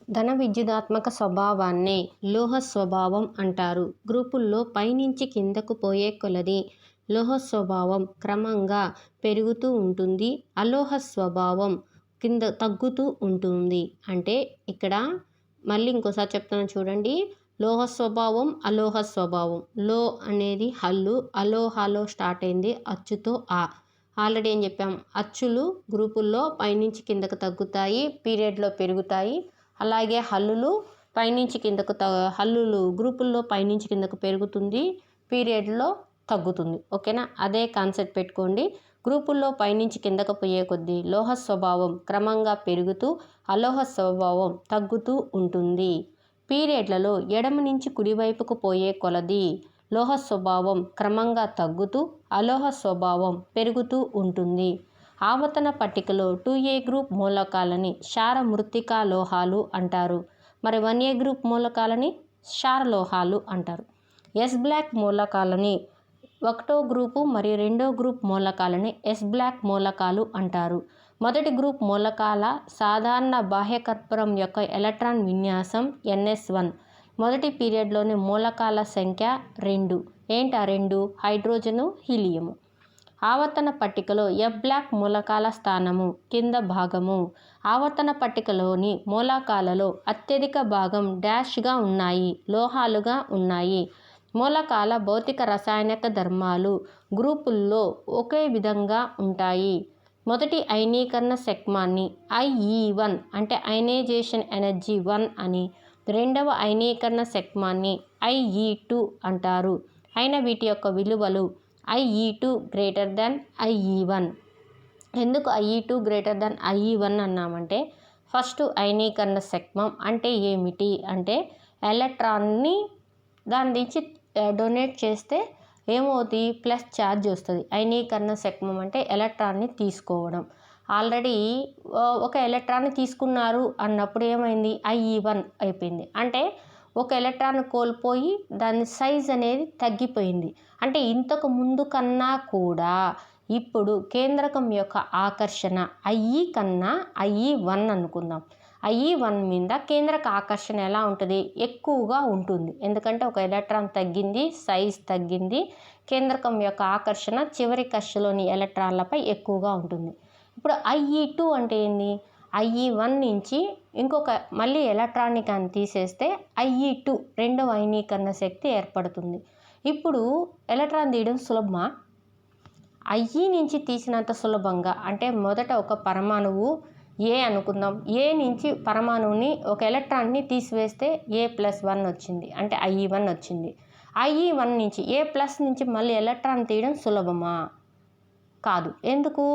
ధన విద్యుదాత్మక స్వభావాన్నే లోహ స్వభావం అంటారు. గ్రూపుల్లో పైనుంచి కిందకు పోయే కొలది లోహ స్వభావం క్రమంగా పెరుగుతూ ఉంటుంది. అలోహ స్వభావం కింద తగ్గుతూ ఉంటుంది. అంటే ఇక్కడ మళ్ళీ ఇంకోసారి చెప్తాను చూడండి. లోహ స్వభావం, అలోహ స్వభావం. లో అనేది హల్లు, అలోహలో స్టార్ట్ అయింది అచ్చుతో ఆ. ఆల్రెడీ ఏం చెప్పాం, అచ్చులు గ్రూపుల్లో పైనుంచి కిందకు తగ్గుతాయి, పీరియడ్లో పెరుగుతాయి. అలాగే హల్లులు పైనుంచి కిందకు హల్లులు గ్రూపుల్లో పైనుంచి కిందకు పెరుగుతుంది, పీరియడ్లో తగ్గుతుంది. ఓకేనా, అదే కాన్సెప్ట్ పెట్టుకోండి. గ్రూపుల్లో పైనుంచి కిందకు పోయే కొద్దీ లోహ స్వభావం క్రమంగా పెరుగుతూ అలోహ స్వభావం తగ్గుతూ ఉంటుంది. పీరియడ్లలో ఎడమ నుంచి కుడివైపుకు పోయే కొలది లోహ స్వభావం క్రమంగా తగ్గుతూ అలోహ స్వభావం పెరుగుతూ ఉంటుంది. ఆవర్తన పట్టికలో 2A గ్రూప్ మూలకాలని క్షార మృత్తికా లోహాలు అంటారు. మరి 1A గ్రూప్ మూలకాలని క్షార లోహాలు అంటారు. ఎస్ బ్లాక్ మూలకాలని 1వ గ్రూపు మరియు 2వ గ్రూప్ మూలకాలని ఎస్ బ్లాక్ మూలకాలు అంటారు. మొదటి గ్రూప్ మూలకాల సాధారణ బాహ్యకర్పూరం యొక్క ఎలక్ట్రాన్ విన్యాసం NS1. మొదటి పీరియడ్లోని మూలకాల సంఖ్య 2. ఏంటి ఆ 2? Hydrogen, helium. ఆవర్తన పట్టికలో ఎఫ్ బ్లాక్ మూలకాల స్థానము కింద భాగము. ఆవర్తన పట్టికలోని మూలకాలలో అత్యధిక భాగం డాష్గా ఉన్నాయి, లోహాలుగా ఉన్నాయి. మూలకాల భౌతిక రసాయనిక ధర్మాలు గ్రూపుల్లో ఒకే విధంగా ఉంటాయి. మొదటి అయనీకరణ సెగ్మాన్ని IE1 అంటే అయనైజేషన్ ఎనర్జీ 1 అని, రెండవ అయనీకరణ సెగ్మాన్ని IE2 అంటారు. అయిన వీటి యొక్క విలువలు IE2 గ్రేటర్ దెన్ IE1. ఎందుకు IE2 గ్రేటర్ దెన్ IE1 అన్నామంటే, ఫస్ట్ అయనీకరణ సెగ్మం అంటే ఏమిటి అంటే, ఎలక్ట్రాన్ని దాని నుంచి డొనేట్ చేస్తే ఏమవుతుంది, ప్లస్ ఛార్జ్ వస్తుంది. అయనీకరణ సెగ్మం అంటే ఎలక్ట్రాన్ని తీసుకోవడం. ఆల్రెడీ ఒక ఎలక్ట్రాన్ని తీసుకున్నారు అన్నప్పుడు ఏమైంది, IE1 అయిపోయింది. అంటే ఒక ఎలక్ట్రాన్ కోల్పోయి దాని సైజ్ అనేది తగ్గిపోయింది. అంటే ఇంతకు ముందు కన్నా కూడా ఇప్పుడు కేంద్రకం యొక్క ఆకర్షణ IE కన్నా IE1 అనుకుందాం. IE1 మీద కేంద్రక ఆకర్షణ ఎలా ఉంటుంది, ఎక్కువగా ఉంటుంది. ఎందుకంటే ఒక ఎలక్ట్రాన్ తగ్గింది, సైజ్ తగ్గింది, కేంద్రకం యొక్క ఆకర్షణ చివరి కక్షలోని ఎలక్ట్రాన్లపై ఎక్కువగా ఉంటుంది. ఇప్పుడు IE2 అంటే ఏంది, IE1 నుంచి ఇంకొక మళ్ళీ ఎలక్ట్రాన్ని కానీ తీసేస్తే IE2 రెండవ అయనీకరణ శక్తి ఏర్పడుతుంది. ఇప్పుడు ఎలక్ట్రాన్ తీయడం సులభమా? IE నుంచి తీసినంత సులభంగా అంటే మొదట ఒక పరమాణువు A అనుకుందాం, A నుంచి పరమాణువుని ఒక ఎలక్ట్రాన్ని తీసివేస్తే A+1 వచ్చింది, అంటే IE1 వచ్చింది. IE1 నుంచి A+ నుంచి మళ్ళీ ఎలక్ట్రాన్ తీయడం సులభమా? కాదు. ఎందుకు?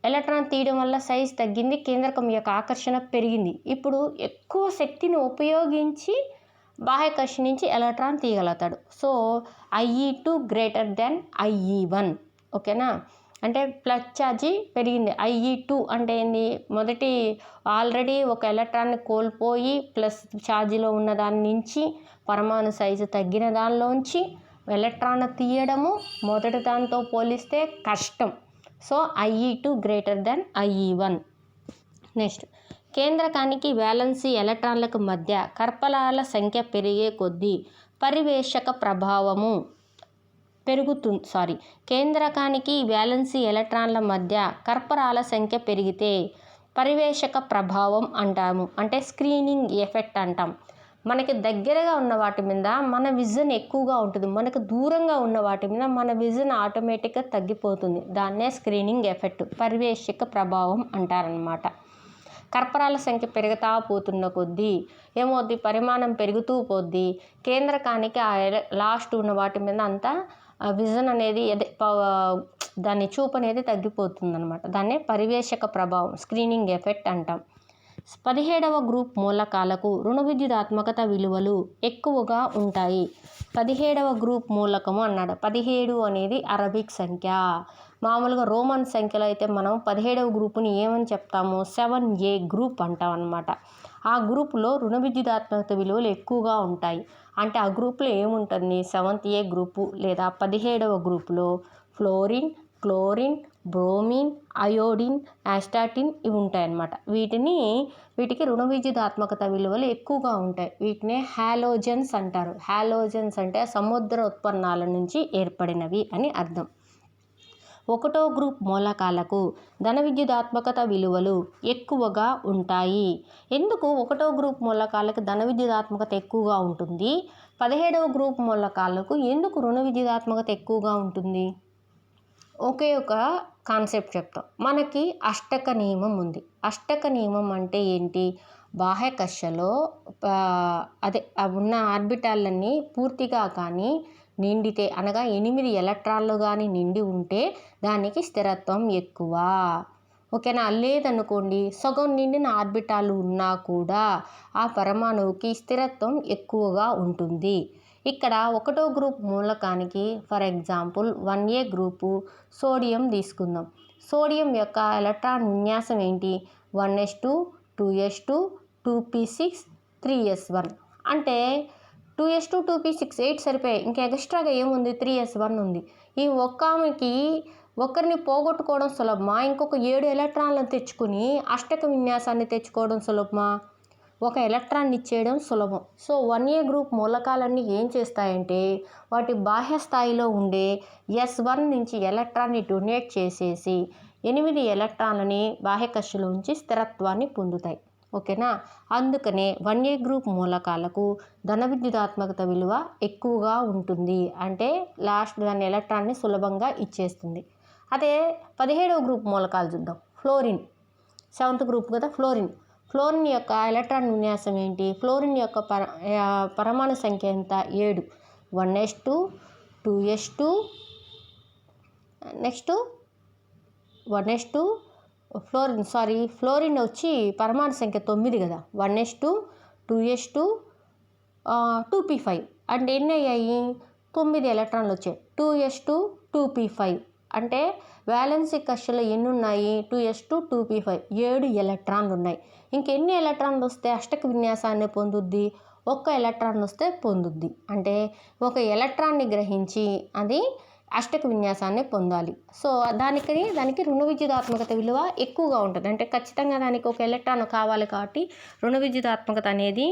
ఎలక్ట్రాన్ తీయడం వల్ల సైజ్ తగ్గింది, కేంద్రకం యొక్క ఆకర్షణ పెరిగింది. ఇప్పుడు ఎక్కువ శక్తిని ఉపయోగించి బాహ్యకక్ష నుంచి ఎలక్ట్రాన్ తీయగలుగుతాడు. So IE2 greater than IE1. ఓకేనా, అంటే ప్లస్ ఛార్జీ పెరిగింది. IE2 అంటే ఏంది, మొదటి ఆల్రెడీ ఒక ఎలక్ట్రాన్ని కోల్పోయి ప్లస్ ఛార్జీలో ఉన్న దాని నుంచి పరమాణు సైజు తగ్గిన దానిలోంచి ఎలక్ట్రాన్ తీయడము మొదటి దానితో పోలిస్తే కష్టం. So IE2 greater than IE1. Next, కేంద్రకానికి వ్యాలెన్సీ ఎలక్ట్రాన్లకు మధ్య కర్పలాల సంఖ్య పెరిగే కొద్దీ పరివేషక ప్రభావము పెరుగుతుంది. కేంద్రకానికి వ్యాలెన్సీ ఎలక్ట్రాన్ల మధ్య కర్పరాల సంఖ్య పెరిగితే పరివేషక ప్రభావం అంటాము, అంటే స్క్రీనింగ్ ఎఫెక్ట్ అంటాం. మనకి దగ్గరగా ఉన్న వాటి మీద మన విజన్ ఎక్కువగా ఉంటుంది, మనకు దూరంగా ఉన్న వాటి మీద మన విజన్ ఆటోమేటిక్గా తగ్గిపోతుంది. దాన్నే స్క్రీనింగ్ ఎఫెక్ట్, పరివేషక ప్రభావం అంటారనమాట. కర్పరాల సంఖ్య పెరుగుతా పోతున్న కొద్దీ ఏమవుద్ది, పరిమాణం పెరుగుతూ పోద్ది. కేంద్రకానికి ఆ లాస్ట్ ఉన్న వాటి మీద అంతా విజన్ అనేది దాని చూపు అనేది తగ్గిపోతుంది అనమాట. దాన్నే పరివేషక ప్రభావం, స్క్రీనింగ్ ఎఫెక్ట్ అంటాం. 17వ గ్రూప్ మూలకాలకు రుణ విద్యుదాత్మకత విలువలు ఎక్కువగా ఉంటాయి. 17వ గ్రూప్ మూలకము అన్నాడు. 17 అనేది అరబిక్ సంఖ్య. మామూలుగా రోమన్ సంఖ్యలో అయితే మనం 17వ గ్రూపుని ఏమని చెప్తాము, 7A గ్రూప్ అంటాం అన్నమాట. ఆ గ్రూపులో రుణ విద్యుదాత్మకత విలువలు ఎక్కువగా ఉంటాయి. అంటే ఆ గ్రూపులో ఏముంటుంది, 7th A గ్రూపు లేదా 17వ గ్రూపులో fluorine, chlorine, bromine, iodine, astatine ఇవి ఉంటాయన్నమాట. వీటికి రుణ విద్యుదాత్మకత విలువలు ఎక్కువగా ఉంటాయి. వీటినే హాలోజన్స్ అంటారు. హాలోజన్స్ అంటే సముద్ర ఉత్పన్నాల నుంచి ఏర్పడినవి అని అర్థం. 1వ గ్రూప్ మూలకాలకు ధన విద్యుదాత్మకత విలువలు ఎక్కువగా ఉంటాయి. ఎందుకు 1వ గ్రూప్ మూలకాలకు ధన విద్యుదాత్మకత ఎక్కువగా ఉంటుంది? 17వ గ్రూప్ మూలకాలకు ఎందుకు రుణ విద్యుదాత్మకత ఎక్కువగా ఉంటుంది? ఒకే ఒక కాన్సెప్ట్ చెప్తాం. మనకి అష్టక నియమం ఉంది. అష్టక నియమం అంటే ఏంటి? బాహ్య కక్షలో ఉన్న ఆర్బిటాలన్నీ పూర్తిగా కానీ నిండితే, అనగా 8 ఎలక్ట్రాన్లు కానీ నిండి ఉంటే దానికి స్థిరత్వం ఎక్కువ. ఓకేనా? లేదనుకోండి, సగం నిండిన ఆర్బిటాలు ఉన్నా కూడా ఆ పరమాణువుకి స్థిరత్వం ఎక్కువగా ఉంటుంది. ఇక్కడ 1వ గ్రూప్ మూలకానికి for example 1A group sodium తీసుకుందాం. సోడియం యొక్క ఎలక్ట్రాన్ విన్యాసం ఏంటి? 1s2, 2s2, 2p6, 3s1. అంటే 2s2, 2p6 8 సరిపోయాయి. ఇంకా ఎక్స్ట్రాగా ఏముంది? 3s1 ఉంది. ఈ ఒకరిని పోగొట్టుకోవడం సులభమా? ఇంకొక 7 ఎలక్ట్రాన్లను తెచ్చుకుని అష్టక విన్యాసాన్ని తెచ్చుకోవడం సులభమా? ఒక ఎలక్ట్రాన్ ఇచ్చేయడం సులభం. సో 1A గ్రూప్ మూలకాలన్నీ ఏం చేస్తాయంటే వాటి బాహ్య స్థాయిలో ఉండే S1 నుంచి ఎలక్ట్రాన్ని డొనేట్ చేసేసి 8 ఎలక్ట్రాన్లని బాహ్య కక్షలో ఉంచి స్థిరత్వాన్ని పొందుతాయి. ఓకేనా? అందుకనే 1A గ్రూప్ మూలకాలకు ధన విద్యుదాత్మకత విలువ ఎక్కువగా ఉంటుంది. అంటే లాస్ట్ దాని ఎలక్ట్రాన్ని సులభంగా ఇచ్చేస్తుంది. అదే 17వ గ్రూప్ మూలకాలు చూద్దాం. ఫ్లోరిన్ 7th గ్రూప్ కదా. ఫ్లోరిన్ యొక్క ఎలక్ట్రాన్ విన్యాసం ఏంటి? ఫ్లోరిన్ యొక్క పరమాణు సంఖ్య ఎంత? 7. 1s2, 2s2, next 1s2 fluorine వచ్చి పరమాణు సంఖ్య 9 కదా. 1s2, 2s2, 2p5 అంటే ఎన్ని అయ్యాయి? 9 ఎలక్ట్రాన్లు వచ్చాయి. 2s2, 2p5 అంటే వ్యాలెన్సీ కక్షలో ఎన్ని ఉన్నాయి? 2s2, 2p5 7 ఎలక్ట్రాన్లు ఉన్నాయి. ఇంకెన్ని ఎలక్ట్రాన్లు వస్తే అష్టక విన్యాసాన్ని పొందుద్ది? 1 ఎలక్ట్రాన్ వస్తే పొందుద్ది. అంటే 1 ఎలక్ట్రాన్ని గ్రహించి అది అష్టక విన్యాసాన్ని పొందాలి. సో దానికి రుణ విద్యుదాత్మకత విలువ ఎక్కువగా ఉంటుంది. అంటే ఖచ్చితంగా దానికి 1 ఎలక్ట్రాన్ కావాలి కాబట్టి రుణ విద్యుదాత్మకత అనేది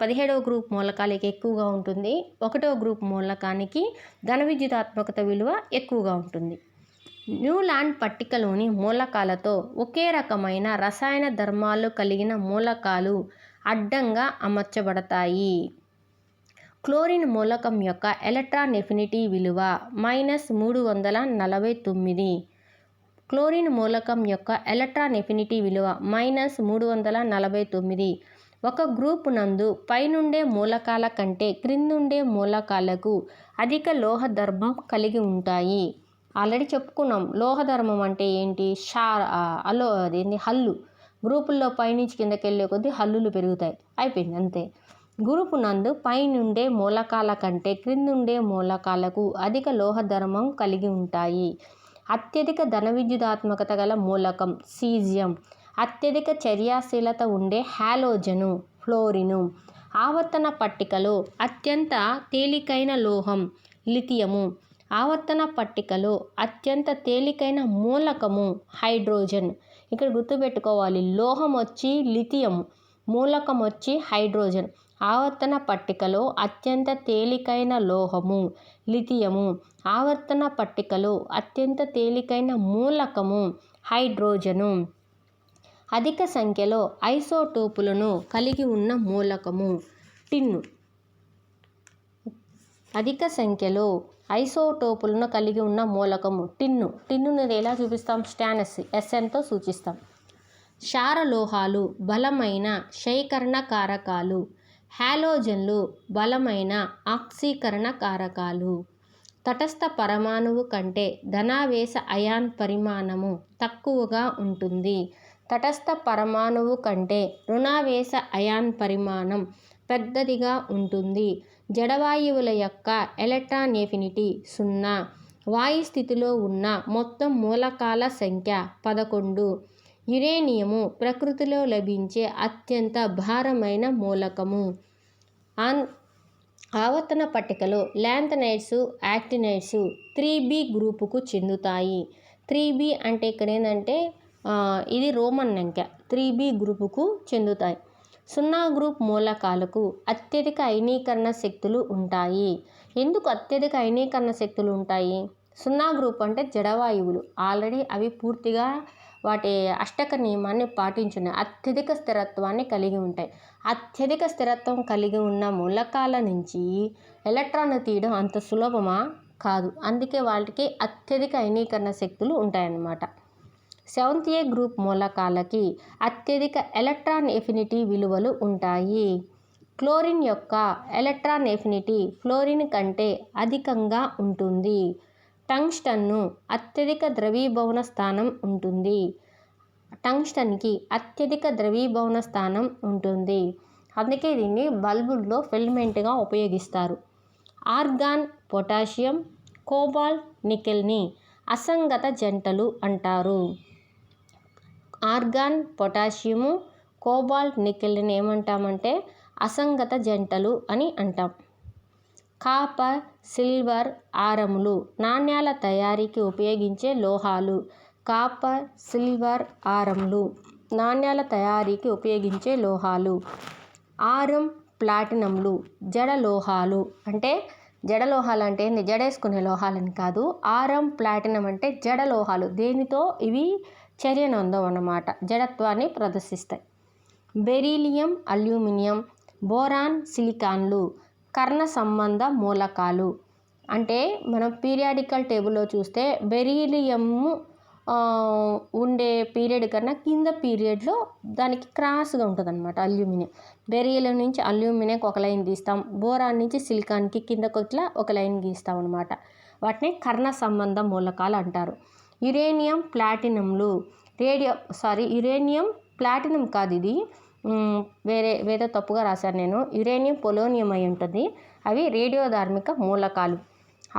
17వ గ్రూప్ మూలకాలకి ఎక్కువగా ఉంటుంది. 1వ గ్రూప్ మూలకానికి ధన విద్యుదాత్మకత విలువ ఎక్కువగా ఉంటుంది. న్యూలాండ్ పట్టికలోని మూలకాలతో ఒకే రకమైన రసాయన ధర్మాలు కలిగిన మూలకాలు అడ్డంగా అమర్చబడతాయి. క్లోరిన్ మూలకం యొక్క ఎలక్ట్రాన్ ఎఫినిటీ విలువ -349. క్లోరిన్ మూలకం యొక్క ఎలక్ట్రాన్ ఎఫినిటీ విలువ -349. ఒక గ్రూపు నందు పైనుండే మూలకాల కంటే క్రిందుండే మూలకాలకు అధిక లోహ ధర్మం కలిగి ఉంటాయి. ఆల్రెడీ చెప్పుకున్నాం. లోహ ధర్మం అంటే ఏంటి? హల్లు. గ్రూపుల్లో పైనుంచి కిందకి వెళ్ళే కొద్దీ హల్లులు పెరుగుతాయి. అయిపోయింది, అంతే. గ్రూపు నందు పైనుండే మూలకాల కంటే క్రిందుండే మూలకాలకు అధిక లోహ ధర్మం కలిగి ఉంటాయి. అత్యధిక ధన విద్యుదాత్మకత గల మూలకం సీజియం. అత్యధిక చర్యాశీలత ఉండే హాలోజను ఫ్లోరిను. ఆవర్తన పట్టికలో అత్యంత తేలికైన లోహం లిథియము. ఆవర్తన పట్టికలో అత్యంత తేలికైన మూలకము హైడ్రోజన్. ఇక్కడ గుర్తుపెట్టుకోవాలి, లోహం వచ్చి లిథియం, మూలకం వచ్చి హైడ్రోజన్. ఆవర్తన పట్టికలో అత్యంత తేలికైన లోహము లిథియము. ఆవర్తన పట్టికలో అత్యంత తేలికైన మూలకము హైడ్రోజను. అధిక సంఖ్యలో ఐసోటోపులను కలిగి ఉన్న మూలకము టిన్ను. అధిక సంఖ్యలో ఐసోటోపులను కలిగి ఉన్న మూలకము టిన్నును ఎలా చూపిస్తాం? స్టానస్ SNతో సూచిస్తాం. క్షారలోహాలు బలమైన క్షయీకరణ కారకాలు. హాలోజన్లు బలమైన ఆక్సీకరణ కారకాలు. తటస్థ పరమాణువు కంటే ధనావేశ అయాన్ పరిమాణము తక్కువగా ఉంటుంది. తటస్థ పరమాణువు కంటే రుణావేశ అయాన్ పరిమాణం పెద్దదిగా ఉంటుంది. జడవాయువుల యొక్క ఎలక్ట్రాన్ ఎఫినిటీ 0. వాయు స్థితిలో ఉన్న మొత్తం మూలకాల సంఖ్య 11. యురేనియము ప్రకృతిలో లభించే అత్యంత భారమైన మూలకము. ఆవర్తన పట్టికలో ల్యాంథనైడ్స్, యాక్టినైడ్స్ 3B గ్రూపుకు చెందుతాయి. 3b అంటే ఇక్కడ ఏంటంటే ఇది రోమన్ సంఖ్య 3b గ్రూపుకు చెందుతాయి. 0 గ్రూప్ మూలకాలకు అత్యధిక అయనీకరణ శక్తులు ఉంటాయి. ఎందుకు అత్యధిక అయనీకరణ శక్తులు ఉంటాయి? 0 గ్రూప్ అంటే జడవాయువులు ఆల్రెడీ అవి పూర్తిగా వాటి అష్టక నియమాన్ని పాటించున్నాయి. అత్యధిక స్థిరత్వాన్ని కలిగి ఉంటాయి. అత్యధిక స్థిరత్వం కలిగి ఉన్న మూలకాల నుంచి ఎలక్ట్రాన్లు తీయడం అంత సులభమా? కాదు. అందుకే వాటికి అత్యధిక అయనీకరణ శక్తులు ఉంటాయన్నమాట. 7th A గ్రూప్ మూలకాలకి అత్యధిక ఎలక్ట్రాన్ ఎఫినిటీ విలువలు ఉంటాయి. క్లోరిన్ యొక్క ఎలక్ట్రాన్ ఎఫినిటీ ఫ్లోరిన్ కంటే అధికంగా ఉంటుంది. టంగ్స్టన్ను అత్యధిక ద్రవీభవన స్థానం ఉంటుంది. టంగ్స్టన్కి అత్యధిక ద్రవీభవన స్థానం ఉంటుంది. అందుకే దీన్ని బల్బుల్లో ఫిలమెంట్గా ఉపయోగిస్తారు. ఆర్గాన్, పొటాషియం, కోబాల్ట్, నికెల్ని అసంగత జంటలు అంటారు. ఆర్గాన్, పొటాషియము, కోబాల్ట్, నికెల్ని ఏమంటామంటే అసంగత జంటలు అని అంటాం. కాపర్, సిల్వర్ ఆరములు నాణ్యాల తయారీకి ఉపయోగించే లోహాలు. కాపర్, సిల్వర్ ఆరములు నాణ్యాల తయారీకి ఉపయోగించే లోహాలు. ఆరం, ప్లాటినంలు జడ లోహాలు. అంటే జడ లోహాలు అంటే ఏంది? జడేసుకునే లోహాలని కాదు. ఆరం, ప్లాటినం అంటే జడ లోహాలు. దేనితో ఇవి చర్యను అందవన్నమాట, జడత్వాన్ని ప్రదర్శిస్తాయి. బెరీలియం, అల్యూమినియం, బోరాన్, సిలికాన్లు కర్ణ సంబంధ మూలకాలు. అంటే మనం పీరియాడికల్ టేబుల్లో చూస్తే బెరీలియము ఉండే పీరియడ్ కన్నా కింద పీరియడ్లో దానికి క్రాస్గా ఉంటుంది అనమాట అల్యూమినియం. బెరీలియం నుంచి అల్యూమినియంకి ఒక లైన్ గీస్తాం. బోరాన్ నుంచి సిలికాన్కి కిందకు ఇట్లా ఒక లైన్ గీస్తాం అనమాట. వాటిని కర్ణ సంబంధ మూలకాలు అంటారు. యురేనియం, ప్లాటినంలు యురేనియం ప్లాటినం కాదు, ఇది వేరే తప్పుగా రాశాను నేను. యురేనియం పొలోనియం అయి ఉంటుంది. అవి రేడియోధార్మిక మూలకాలు.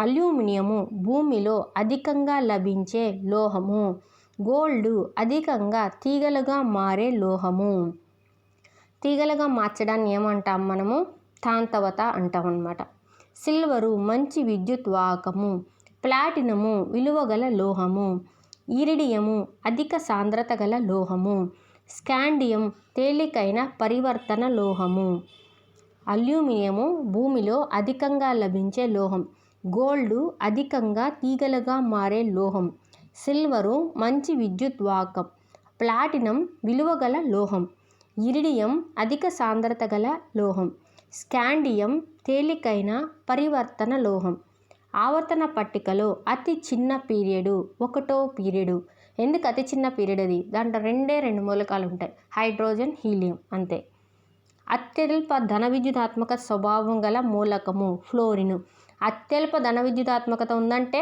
అల్యూమినియము భూమిలో అధికంగా లభించే లోహము. గోల్డ్ అధికంగా తీగలుగా మారే లోహము. తీగలుగా మార్చడాన్ని ఏమంటాం మనము? తాంతవత అంటాం అన్నమాట. సిల్వరు మంచి విద్యుత్ వాహకము. ప్లాటినము విలువగల లోహము. ఇరిడియము అధిక సాంద్రత గల లోహము. స్కాండియం తేలికైన పరివర్తన లోహము. అల్యూమినియము భూమిలో అధికంగా లభించే లోహం. గోల్డ్ అధికంగా తీగలుగా మారే లోహం. సిల్వరు మంచి విద్యుత్ వాహకం. ప్లాటినం విలువగల లోహం. ఇరిడియం అధిక సాంద్రత గల లోహం. స్కాండియం తేలికైన పరివర్తన లోహం. ఆవర్తన పట్టికలో అతి చిన్న పీరియడు 1వ పీరియడు. ఎందుకు అతి చిన్న పీరియడ్ అది? దాంట్లో 2 మూలకాలు ఉంటాయి, హైడ్రోజన్, హీలియం, అంతే. అత్యల్ప ధన విద్యుదాత్మక స్వభావం గల మూలకము ఫ్లోరిన్. అత్యల్ప ధన విద్యుదాత్మకత ఉందంటే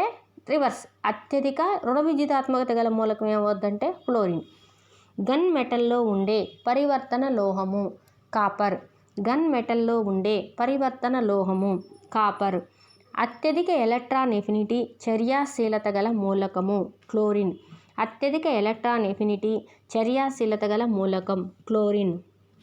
రివర్స్, అత్యధిక రుణ విద్యుదాత్మకత గల మూలకం ఏమవుద్దంటే ఫ్లోరిన్. గన్ మెటల్లో ఉండే పరివర్తన లోహము కాపర్. గన్ మెటల్లో ఉండే పరివర్తన లోహము కాపర్. అత్యధిక ఎలక్ట్రాన్ ఎఫినిటీ చర్యాశీలత గల మూలకము క్లోరిన్. అత్యధిక ఎలక్ట్రాన్ ఎఫినిటీ చర్యాశీలత గల మూలకం క్లోరిన్.